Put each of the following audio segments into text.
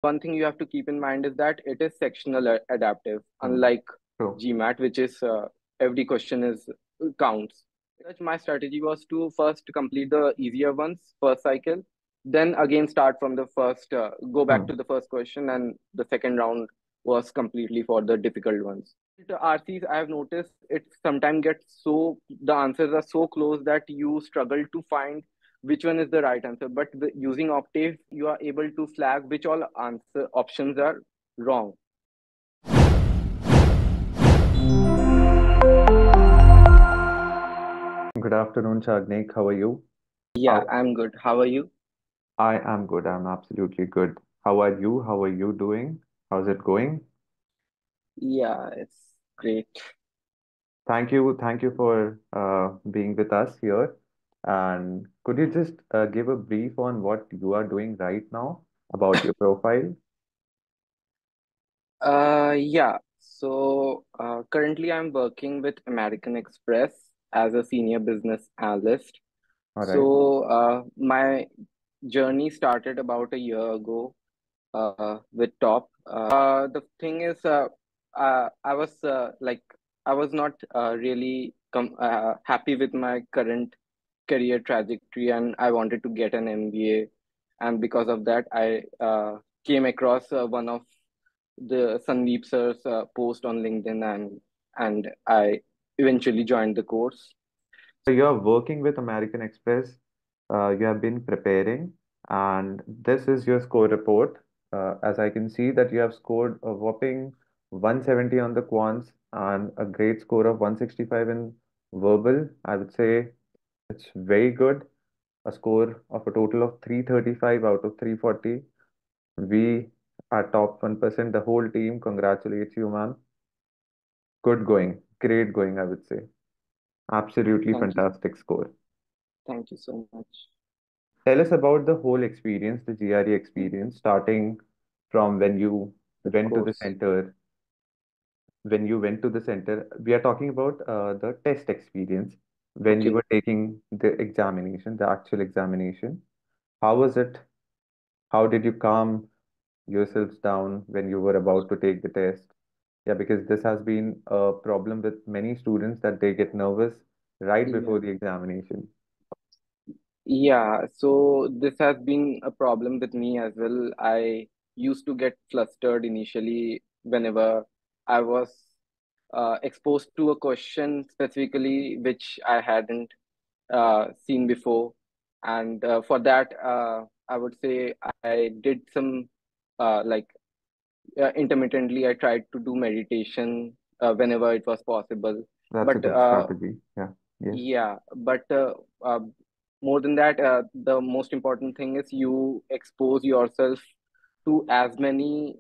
one thing you have to keep in mind is that it is sectional adaptive, Hmm. unlike True. GMAT, which is every question is counts. Such my strategy was to first complete the easier ones first cycle, then again start from the first, go back Hmm. to the first question, and the second round was completely for the difficult ones. The RCs, I have noticed it sometimes gets so the answers are so close that you struggle to find which one is the right answer. But using Octave, you are able to flag which all answer options are wrong. Good afternoon, Shagnik. How are you? Yeah, How I'm good. How are you? I am good. I'm absolutely good. How are you? How are you doing? How's it going? Yeah, it's great. Thank you for being with us here. And could you just give a brief on what you are doing right now about your profile? Yeah. So currently, I'm working with American Express as a senior business analyst. All right. So my journey started about a year ago with Top. The thing is, I was I was not really happy with my current career trajectory, and I wanted to get an MBA. And because of that, I came across one of the Sandeep sir's post on LinkedIn, and I eventually joined the course. So you're working with American Express. You have been preparing, and this is your score report. As I can see that you have scored a whopping 170 on the quants and a great score of 165 in verbal. I would say it's very good. A score of a total of 335 out of 340. We are top 1%. The whole team congratulates you, man. Good going. Great going, I would say. Absolutely Thank you. fantastic score. Thank you so much. Tell us about the whole experience, the GRE experience, starting from when you Of went to the course. center. When you went to the center, we are talking about the test experience when you Okay. were taking the examination, the actual examination. How was it? How did you calm yourselves down when you were about to take the test? Yeah, because this has been a problem with many students that they get nervous right Yeah. before the examination. Yeah, so this has been a problem with me as well. I used to get flustered initially whenever I was exposed to a question specifically which I hadn't seen before. And for that, I would say I did some intermittently, I tried to do meditation whenever it was possible. That's a But good strategy. Yeah. Yes. yeah, but uh, more than that, the most important thing is you expose yourself to as many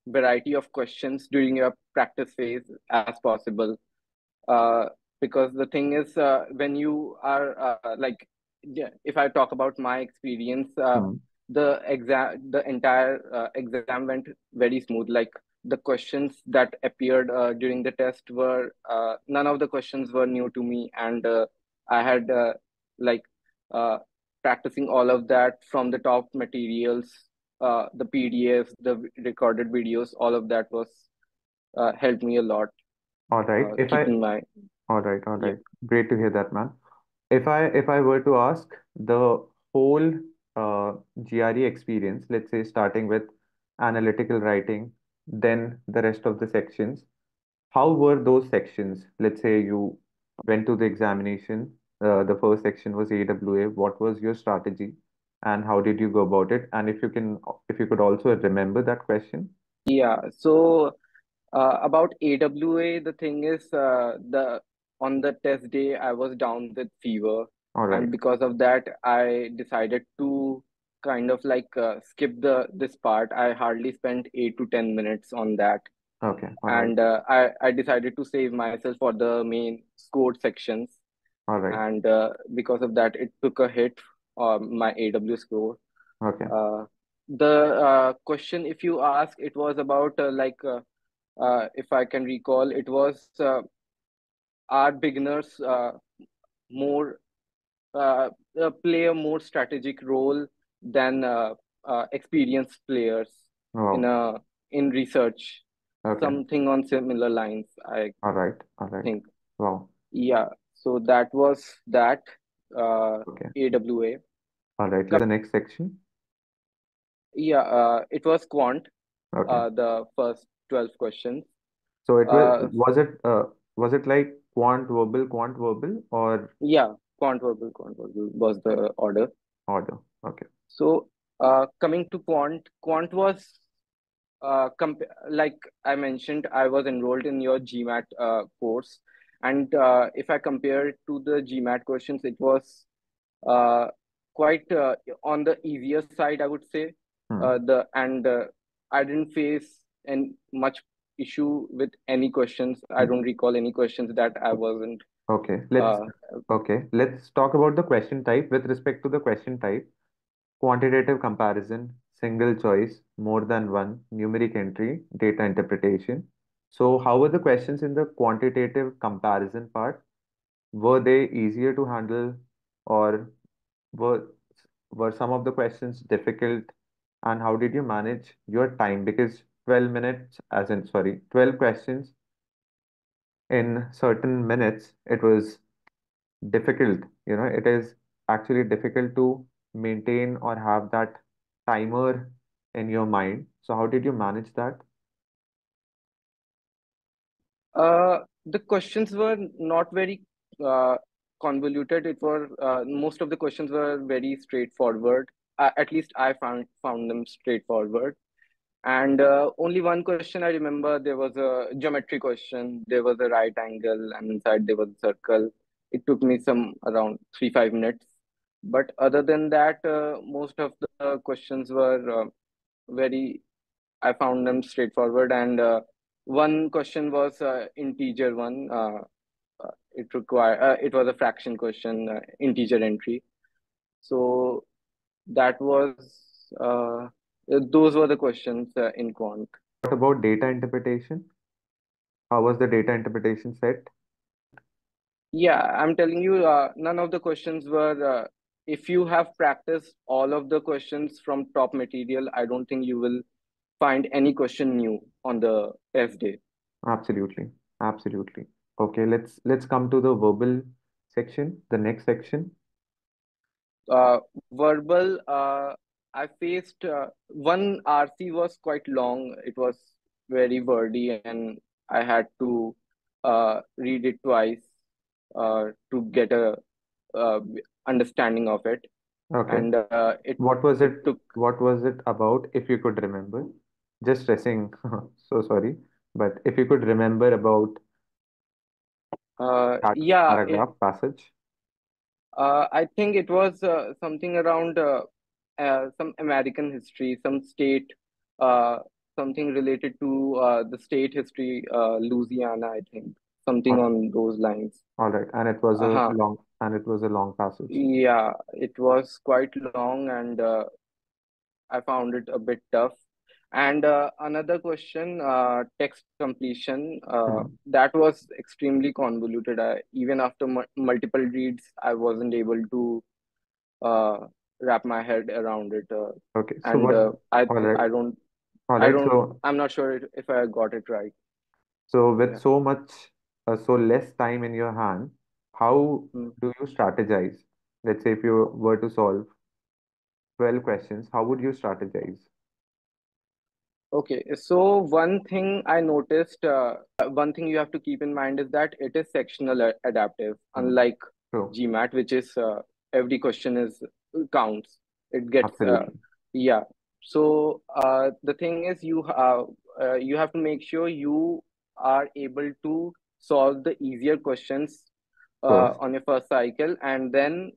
variety of questions during your practice phase as possible. Uh, because the thing is, when you are yeah, if I talk about my experience, Hmm. the entire exam went very smooth. Like the questions that appeared during the test were none of the questions were new to me, and I had like uh, practicing all of that from the top materials, the PDFs, the recorded videos, all of that was helped me a lot. All right. Keeping my All yeah. right. Great to hear that, man. If I were to ask the whole GRE experience, let's say starting with analytical writing, then the rest of the sections, how were those sections? Let's say you went to the examination, the first section was AWA. What was your strategy, and how did you go about it? And if you could also remember that question. Yeah, so about AWA, the thing is, the on the test day I was down with fever, All and right. because of that, I decided to kind of skip the this part. I hardly spent 8 to 10 minutes on that, Okay. All right. and I decided to save myself for the main scored sections, All right. and because of that, it took a hit on my AW score. Okay. Uh, the question, if you ask, it was about if I can recall, it was are beginners more play a more strategic role than experienced players? in Wow. a in research, Okay. something on similar lines, I All right. All right. think. Wow. Yeah, so that was that Okay. AWA. All right. Let's the next section. Yeah, it was Quant, Okay. the first 12 questions. So it was Uh, was it like quant verbal or yeah, Quant verbal was the order. order? Okay. So, coming to Quant was comp like I mentioned, I was enrolled in your GMAT course, and if I compare it to the GMAT questions, it was uh, quite on the easier side, I would say. Hmm. The and I didn't face any much issue with any questions. I don't recall any questions that I wasn't. Okay. Uh, Let's talk about the question type. With respect to the question type, quantitative comparison, single choice, more than one, numeric entry, data interpretation. So how were the questions in the quantitative comparison part? Were they easier to handle, or were were some of the questions difficult? And how did you manage your time? Because 12 minutes, as in, sorry, 12 questions in certain minutes, it was difficult. It is actually difficult to maintain or have that timer in your mind. So how did you manage that? the questions were not very uh, convoluted. It were most of the questions were very straightforward. At least I found them straightforward. And only one question I remember, there was a geometry question. There was a right angle, and inside there was a circle. It took me some around 3-5 minutes. But other than that, most of the questions were very, I found them straightforward. And one question was integer one. It was a fraction question, integer entry. So that was those were the questions in quant. What about data interpretation? How was the data interpretation set? Yeah, I'm telling you, none of the questions were. If you have practiced all of the questions from top material, I don't think you will find any question new on the F day. Absolutely. Absolutely. Okay, let's come to the verbal section, the next section. Uh, Verbal, I faced one RC was quite long. It was very wordy, and I had to read it twice to get a uh, understanding of it. Okay. And it What was it it? took What was it about, if you could remember? Just stressing, so sorry, but if you could remember about that yeah, paragraph passage. I think it was something around some American history, some state, uh, something related to the state history, Louisiana, I think, something All on those lines. all right, Uh-huh. and it was a long passage. Yeah, it was quite long, and I found it a bit tough. And another question, text completion, Hmm. that was extremely convoluted. Even after multiple reads, I wasn't able to uh, wrap my head around it. Okay, so And what? All right, I don't, all I right. don't, I'm not sure if I got it right. So with Yeah. so much, so less time in your hand, how Mm. do you strategize? Let's say if you were to solve 12 questions, how would you strategize? Okay, so one thing I noticed, one thing you have to keep in mind is that it is sectional adaptive, Hmm. unlike True, GMAT, which is every question is counts. It gets absolutely. yeah. So the thing is, you have to make sure you are able to solve the easier questions First, on your first cycle, and then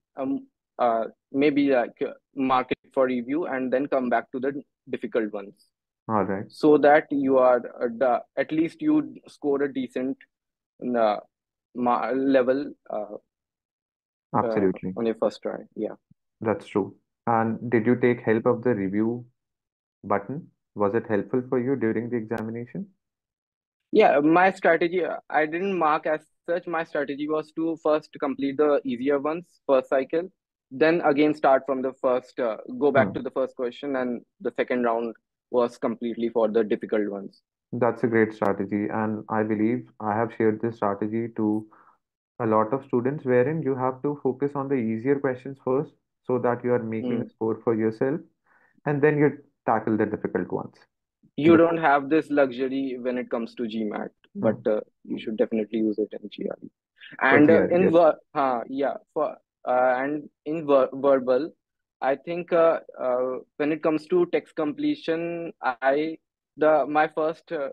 maybe like mark it for review, and then come back to the difficult ones all right, so that you are at least you score a decent uh, level absolutely. on your first try. Yeah. That's true. And did you take help of the review button? Was it helpful for you during the examination? Yeah, my strategy, I didn't mark as such. My strategy was to first complete the easier ones, first cycle, then again start from the first, go back Hmm. to the first question, and the second round was completely for the difficult ones. That's a great strategy, and I believe I have shared this strategy to a lot of students, wherein you have to focus on the easier questions first so that you are making a Hmm. score for yourself, and then you tackle the difficult ones. You The, don't have this luxury when it comes to GMAT, but hmm, you should definitely use it in GRE. for And GRE, yes. yeah, for and in verbal, I think when it comes to text completion, I the my first uh,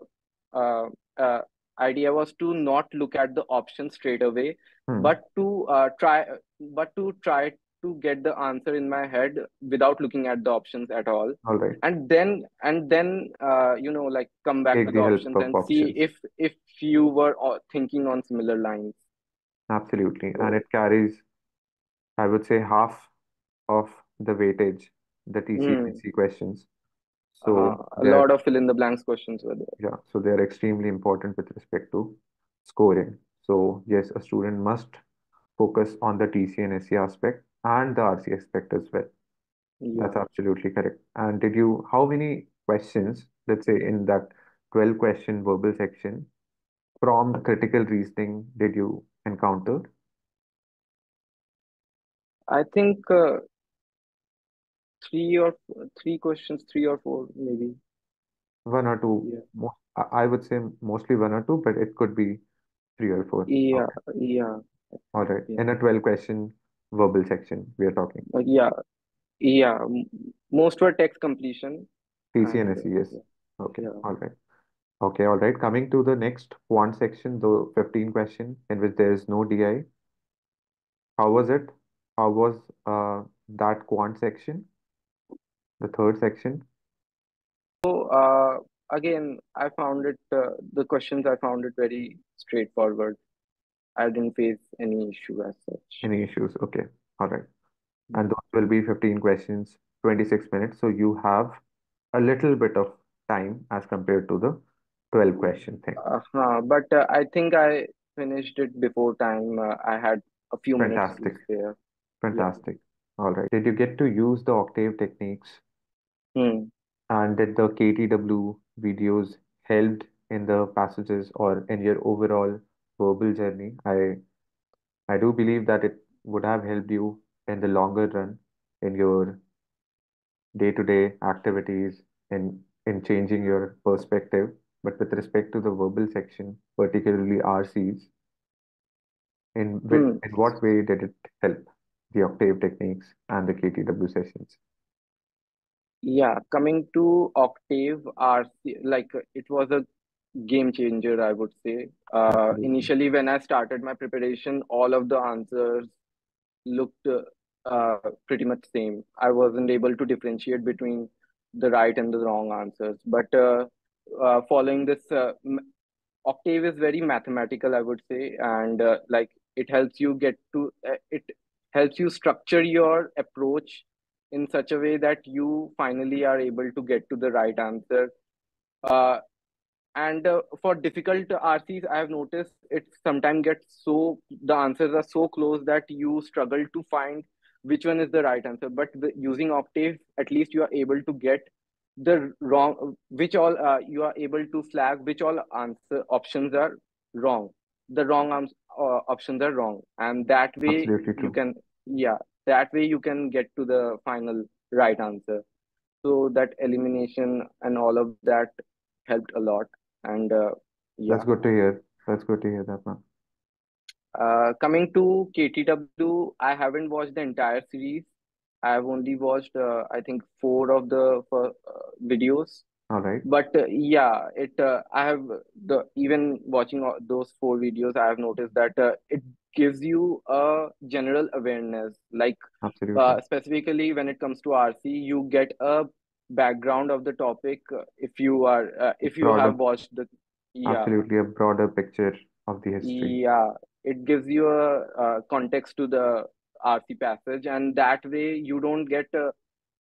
uh, idea was to not look at the options straight away, Hmm. but to try to get the answer in my head without looking at the options at all, All right. and then like come back to Take the the help options of and see options. if you were thinking on similar lines. Absolutely. And So it carries, I would say, half of the weightage, the mm, TCNSC questions. So a they're, lot of fill in the blanks questions were there. yeah, so they're extremely important with respect to scoring. So yes, a student must focus on the TCNSC aspect and the RC aspect as well. That's Yeah, absolutely correct. And how many questions, let's say in that 12 question verbal section, from critical reasoning did you encounter? I think three questions, three or four maybe. One or two, Yeah, I would say mostly one or two, but it could be three or four. yeah, Okay. yeah, All right. yeah. In a 12 question verbal section, we are talking. Yeah, yeah. Most were text completion, and TCNSE, yes. yeah, Okay. yeah. All right. Okay. All right. Coming to the next quant section, the 15 question in which there is no DI. How was it? How was that quant section, the third section? So again, I found it the questions I found it very straightforward. I didn't face any issue as such. Any issues? Okay. All right. And Mm. those will be 15 questions, 26 minutes. So you have a little bit of time as compared to the 12 question thing. But I think I finished it before time. I had a few minutes to Fantastic. spare. Yeah. Fantastic. All right. Did you get to use the octave techniques? Hmm. And did the KTW videos helped in the passages or in your overall verbal journey? I do believe that it would have helped you in the longer run in your day-to-day activities in changing your perspective. But with respect to the verbal section, particularly RCs, Hmm. in what way did it help the octave techniques and the KTW sessions? Yeah. Coming to Octave RC, like it was a game changer, I would say. Absolutely. Initially, when I started my preparation, all of the answers looked pretty much same. I wasn't able to differentiate between the right and the wrong answers. But following this, Octave is very mathematical, I would say, and like it helps you structure your approach in such a way that you finally are able to get to the right answer. Uh, and for difficult RCs, I have noticed it sometimes gets so the answers are so close that you struggle to find which one is the right answer. But using Octave, at least you are able to get the wrong, which all you are able to flag which all answer options are wrong. The wrong options are wrong, and that way Absolutely you true. can, yeah, that way you can get to the final right answer. So that elimination and all of that helped a lot. And That's yeah, good to hear. That's good to hear that, man. coming to KTW, I haven't watched the entire series. I have only watched I think four of the videos. All right. But yeah, it I have the even watching those four videos, I have noticed that it gives you a general awareness, like Absolutely. specifically when it comes to RC, you get a background of the topic if you have Broader, watched the, yeah, absolutely a broader picture of the history. yeah, it gives you a context to the RC passage, and that way you don't get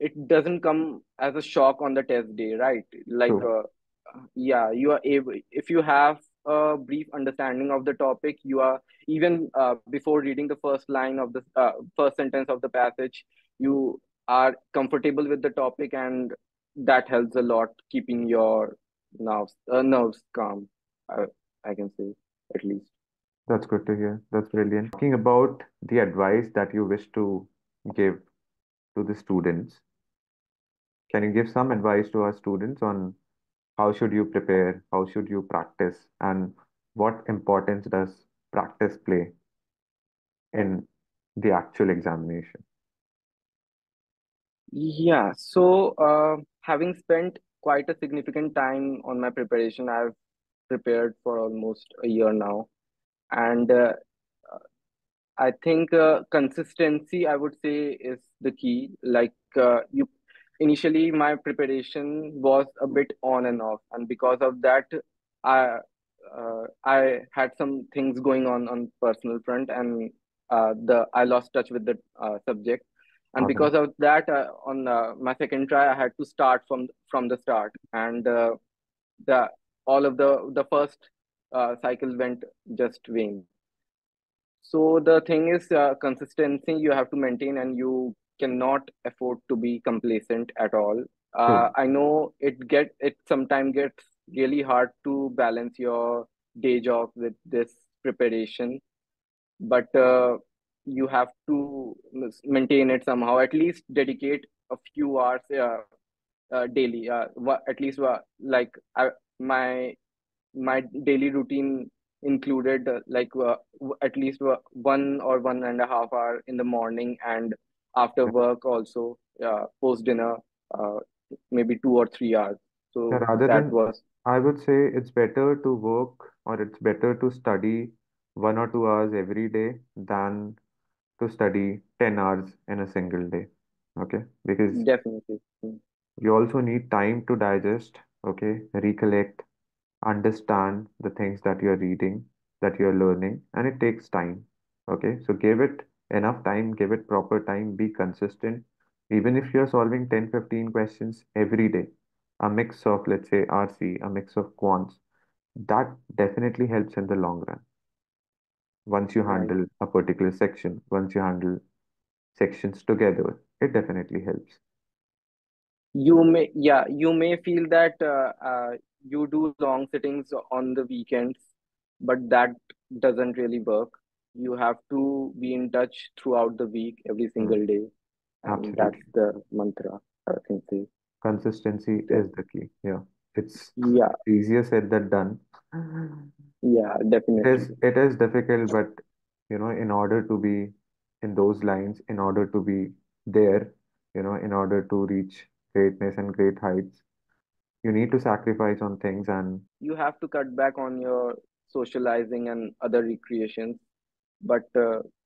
it doesn't come as a shock on the test day, right? Like, True. yeah, you are able if you have a brief understanding of the topic, you are even before reading the first line of the first sentence of the passage, you are comfortable with the topic, and that helps a lot keeping your nerves calm. I, I can say at least. That's good to hear. That's brilliant. Talking about the advice that you wish to give to the students, can you give some advice to our students on how should you prepare, how should you practice, and what importance does practice play in the actual examination? Yeah, so having spent quite a significant time on my preparation, I've prepared for almost a year now, and I think consistency, I would say, is the key. Like initially, my preparation was a bit on and off, and because of that, I had some things going on personal front, and the I lost touch with the subject, and All right. because of that, on my second try, I had to start from the start, and the all of the first cycle went just vain. So the thing is, consistency you have to maintain, and you cannot afford to be complacent at all. True. I know it sometimes gets really hard to balance your day job with this preparation, but you have to maintain it somehow. At least dedicate a few hours daily. At least my my daily routine included at least 1 or 1.5 hour in the morning, and after Yeah. work also, post dinner, uh, maybe 2 or 3 hours. Yeah, So rather that than, was I would say it's better to work or it's better to study 1 or 2 hours every day than to study 10 hours in a single day. Okay. Because definitely. you also need time to digest, okay, recollect, understand the things that you're reading, that you're learning, and it takes time. Okay, so give it enough time, give it proper time, be consistent. Even if you're solving 10, 15 questions every day, a mix of, let's say, RC, a mix of quants, that definitely helps in the long run. Once you Right. handle a particular section, once you handle sections together, it definitely helps. You may feel that you do long sittings on the weekends, but that doesn't really work. You have to be in touch throughout the week, every Mm, single day, and that's absolutely. the mantra, I think. Consistency Yeah, is the key. Yeah. It's yeah, easier said than done. yeah, definitely. It is difficult, but in order to be in those lines, in order to be there, in order to reach greatness and great heights, you need to sacrifice on things and You have to cut back on your socializing and other recreations, but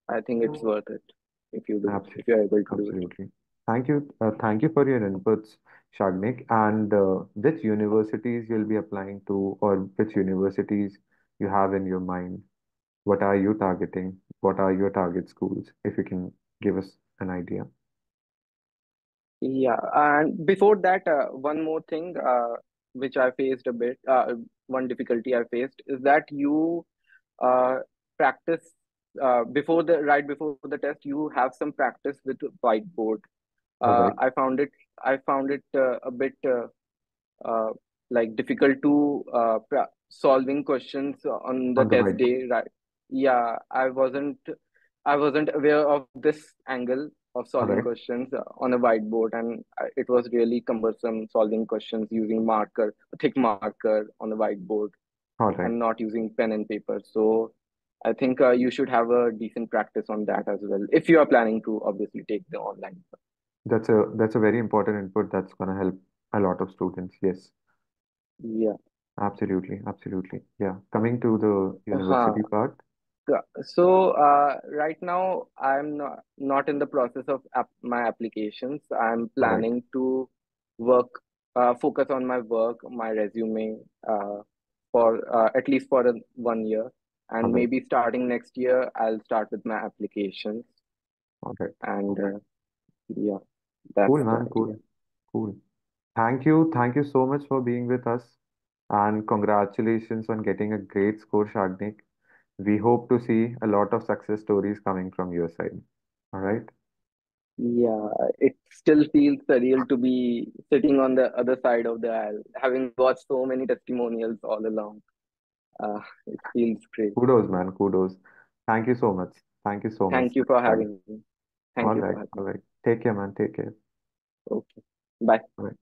I think it's worth it if absolutely, you're able to do it. absolutely. Thank you for your inputs, Shagnik. And which universities you'll be applying to, or which universities you have in your mind? What are you targeting? What are your target schools? If you can give us an idea. Yeah, and before that, one more thing which I faced a bit, one difficulty I faced is that you uh, practice right before the test, you have some practice with whiteboard. All right. I found it a bit uh, like difficult to solving questions on the On the test whiteboard. day, right? Yeah, I wasn't aware of this angle of All solving right. questions on a whiteboard, and it was really cumbersome solving questions using thick marker on the whiteboard, All right. and not using pen and paper. So I think you should have a decent practice on that as well if you are planning to obviously take the online. That's a very important input that's gonna help a lot of students. Yes, Yeah. absolutely, absolutely. Yeah. Coming to the Uh-huh. university part. So right now I'm not in the process of my applications. I'm All right. planning to work, focus on my work, my resume, for at least for 1 year, All and right. maybe starting next year I'll start with my applications, All right. and Okay. yeah, Cool, that's the man. idea. Cool. Cool. Thank you. Thank you so much for being with us. And congratulations on getting a great score, Shagnik. We hope to see a lot of success stories coming from your side. All right. Yeah, it still feels surreal to be sitting on the other side of the aisle, having watched so many testimonials all along. It feels great. Kudos, man. Kudos. Thank you so much. Thank you so much Thank you for for your time. having me. Thank All you right. for having All me. right. Take care, man. Take care. Okay. Bye. All right.